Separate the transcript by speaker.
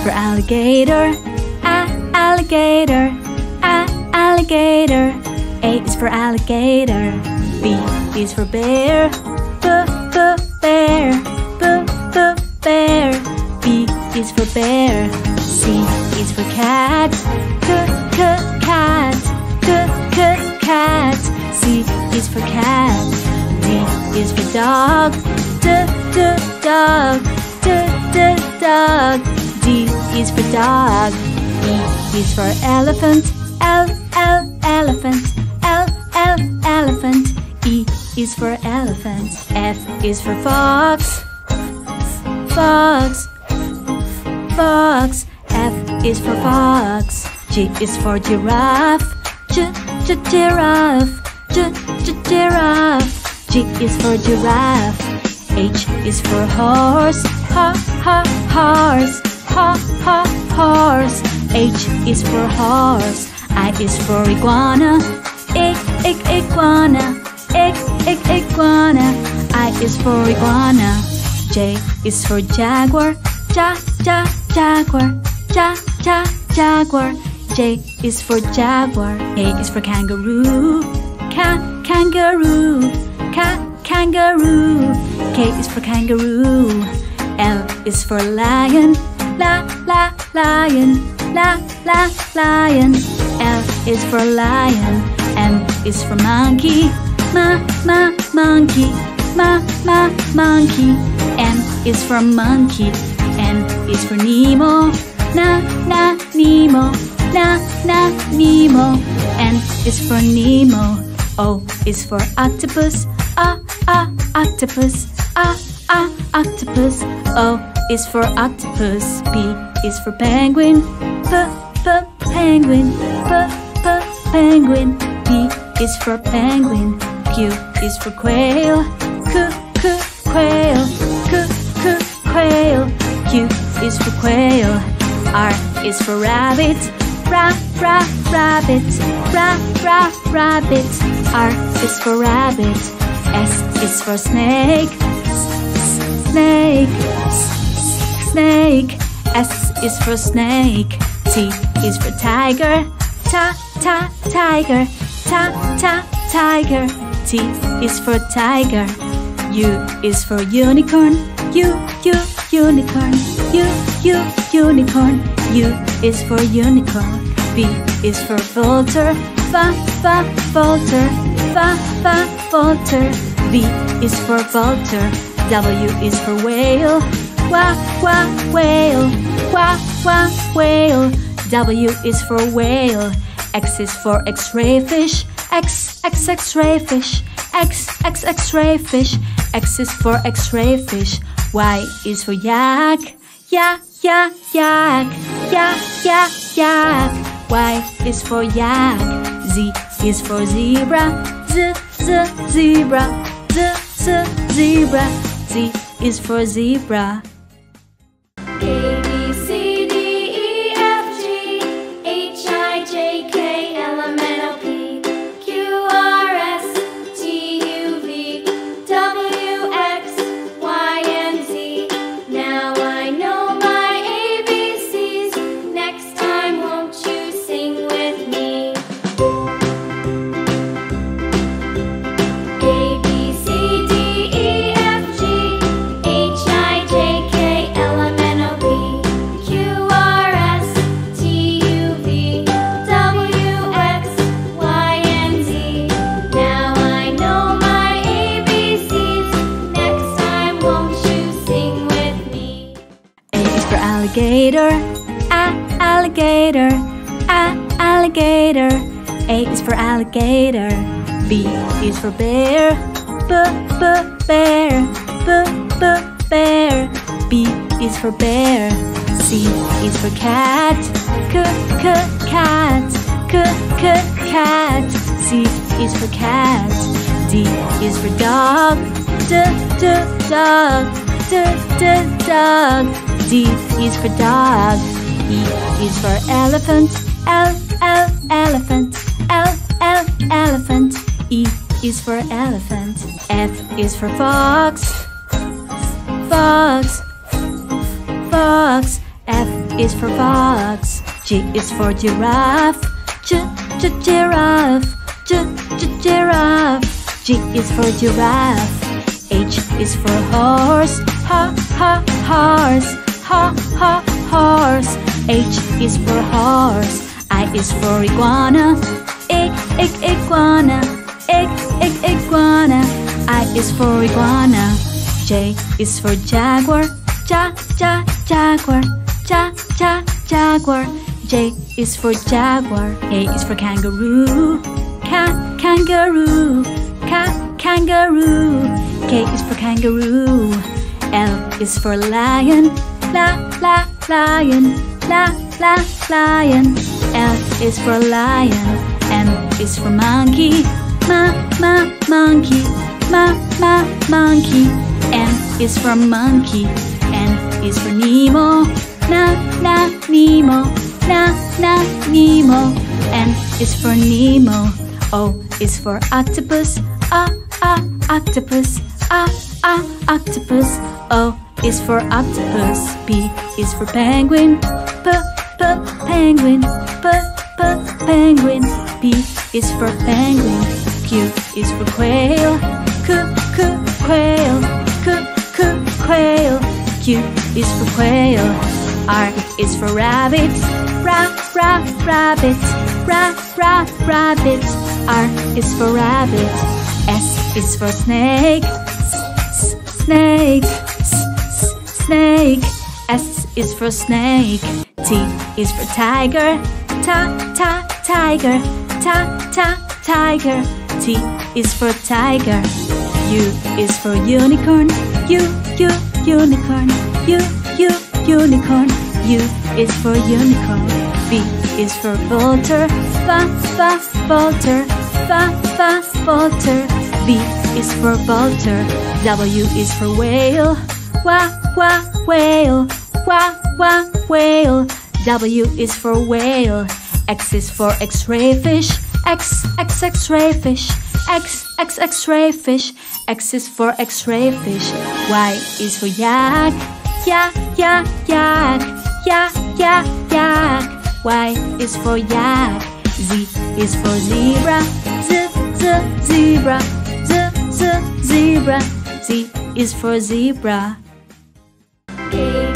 Speaker 1: for alligator, alligator, alligator. A is for alligator. B is for bear, bear, bear. B is for bear. C is for cat, cat, cat. C is for cat. D is for dog, dog, dog. D is for dog. E is for elephant, elephant, elephant. E is for elephant. F is for fox, fox, fox. F is for fox. G is for giraffe, giraffe, giraffe. G is for giraffe. H is for horse, horse, horse. H is for horse. I is for iguana, iguana, iguana. I is for iguana. J is for jaguar, jaguar, jaguar. J is for jaguar. K is for kangaroo, kangaroo, kangaroo. K is for kangaroo. L is for lion, lion, lion. L is for lion. M is for monkey, monkey, monkey. M is for monkey. N is for Nemo, Nemo, Nemo. N is for Nemo. O is for octopus, octopus, octopus. O is for octopus. P is for penguin, penguin, penguin. P is for penguin. Q is for quail, quail, quail. Q is for quail. R is for rabbit, rabbit, rabbit. R is for rabbit. S is for snake, snake, snake. S is for snake. T is for tiger, tiger, tiger. T is for tiger. U is for unicorn, unicorn, unicorn. U is for unicorn. V is for vulture, vulture, vulture. V is for vulture. W is for whale, whale, whale. W is for whale. X is for X-ray fish, X-ray fish, X-ray fish. X is for X-ray fish. Y is for yak, yak, yak. Y is for yak. Z is for zebra, zebra, zebra. Z is for zebra.
Speaker 2: A, B, C, D, E, F, G, H, I, J, K, L, M, N, O, P, Q, R, S, T, U, V, W, X, Y, and Z. Now I know my ABCs. Next time, won't you sing with me? A, B, C, D, E, F, G, H, I, J, K, L, M, N, O, P, Q, R, S, T, U, V, W, X, Y, and Z. Now I know my ABCs. Next time, won't you sing with me?
Speaker 1: A is for alligator, alligator, alligator. A is for alligator. B is for bear, bear, bear. B is for bear. C is for cat, cat, cat. C is for cat. D is for dog, dog, dog. D is for dog. E is for elephant, elephant, elephant. E is for elephant. F is for fox, fox, fox. F is for fox. G is for giraffe. Giraffe. Giraffe. G is for giraffe. H is for horse. Horse. Horse. H is for horse. I is for iguana. Iguana. Iguana. I is for iguana. J is for jaguar. Jaguar. Jaguar. J is for jaguar. A is for kangaroo. Kangaroo. Kangaroo. K is for kangaroo. L is for lion. Lion. Lion. L is for lion. M is for monkey. Monkey. Monkey. N is for monkey. N is for Nemo. Nemo. Nemo. N is for Nemo. O is for octopus. Octopus. Octopus. O is for octopus. P is for penguin. Penguin. Penguin. P is for penguin. Q is for quail. Quail. Quail. Q is for quail. R is for rabbit. Rabbit. Rabbit. R is for rabbit. S is for snake. Snake. Snake. S is for snake. T is for tiger. Tiger. Tiger. T is for tiger. U is for unicorn. Unicorn. Unicorn. U is for unicorn. V is for vulture. Vulture. Vulture. V is for vulture. W is for whale. Whale. Whale. W is for whale. X is for X-ray fish. X-ray fish. X-ray fish. X is for X-ray fish. Y is for yak. Yak. Y is for yak. Z is for zebra. Zebra. Zebra. Z is for zebra.
Speaker 2: A